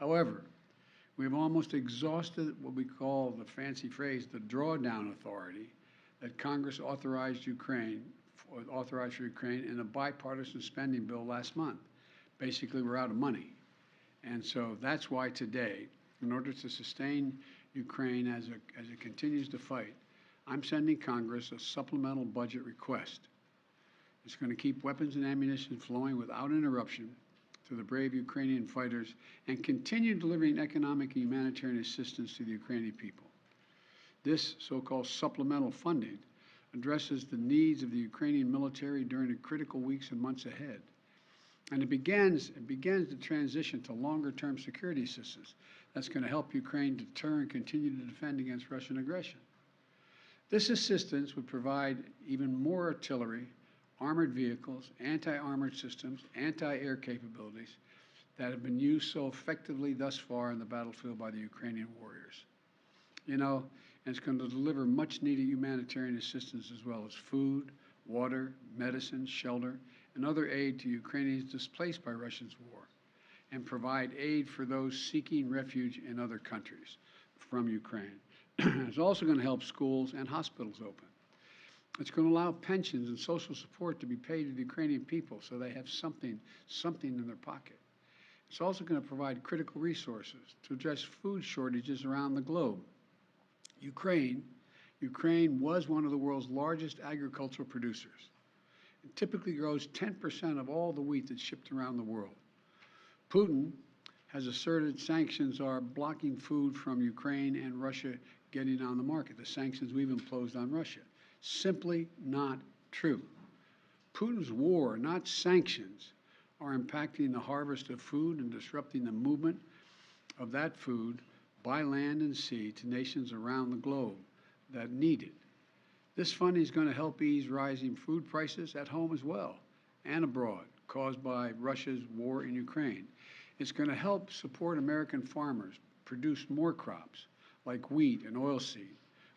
However, we've almost exhausted what we call the fancy phrase, the drawdown authority that Congress authorized for Ukraine in a bipartisan spending bill last month. Basically, we're out of money. And so that's why today, in order to sustain Ukraine as it continues to fight, I'm sending Congress a supplemental budget request. It's going to keep weapons and ammunition flowing without interruption to the brave Ukrainian fighters and continue delivering economic and humanitarian assistance to the Ukrainian people. This so-called supplemental funding addresses the needs of the Ukrainian military during the critical weeks and months ahead. And it begins the transition to longer-term security assistance that's going to help Ukraine deter and continue to defend against Russian aggression. This assistance would provide even more artillery, armored vehicles, anti-armored systems, anti-air capabilities that have been used so effectively thus far in the battlefield by the Ukrainian warriors. You know, and it's going to deliver much-needed humanitarian assistance as well as food, water, medicine, shelter, and other aid to Ukrainians displaced by Russia's war, and provide aid for those seeking refuge in other countries from Ukraine. It's also going to help schools and hospitals open. It's going to allow pensions and social support to be paid to the Ukrainian people so they have something in their pocket. It's also going to provide critical resources to address food shortages around the globe. Ukraine was one of the world's largest agricultural producers. It typically grows 10% of all the wheat that's shipped around the world. Putin has asserted sanctions are blocking food from Ukraine and Russia getting on the market, the sanctions we've imposed on Russia. Simply not true. Putin's war, not sanctions, are impacting the harvest of food and disrupting the movement of that food by land and sea to nations around the globe that need it. This funding is going to help ease rising food prices at home as well and abroad caused by Russia's war in Ukraine. It's going to help support American farmers produce more crops like wheat and oilseed,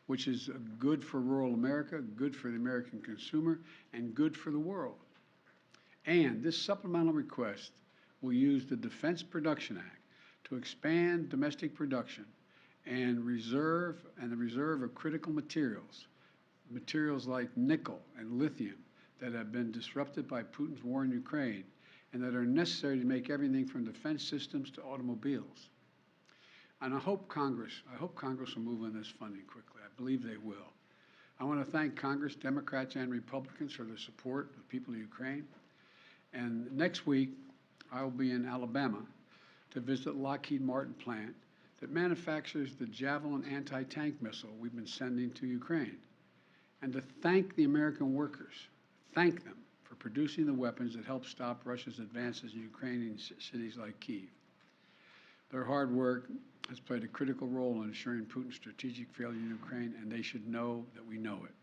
which is good for rural America, good for the American consumer, and good for the world. And this supplemental request will use the Defense Production Act to expand domestic production and the reserve of critical materials like nickel and lithium that have been disrupted by Putin's war in Ukraine and that are necessary to make everything from defense systems to automobiles. And I hope Congress will move on this funding quickly. I believe they will. I want to thank Congress, Democrats and Republicans, for their support of the people of Ukraine. And next week, I will be in Alabama to visit Lockheed Martin plant that manufactures the Javelin anti-tank missile we've been sending to Ukraine, and to thank the American workers, thank them for producing the weapons that help stop Russia's advances in Ukrainian cities like Kyiv. Their hard work has played a critical role in ensuring Putin's strategic failure in Ukraine, and they should know that we know it.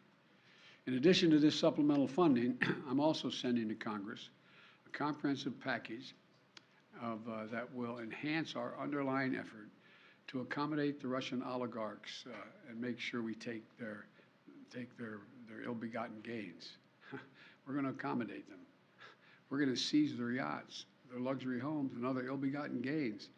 In addition to this supplemental funding, I'm also sending to Congress a comprehensive package that will enhance our underlying effort to accommodate the Russian oligarchs and make sure we take their ill-begotten gains. We're going to accommodate them. We're going to seize their yachts, their luxury homes, and other ill-begotten gains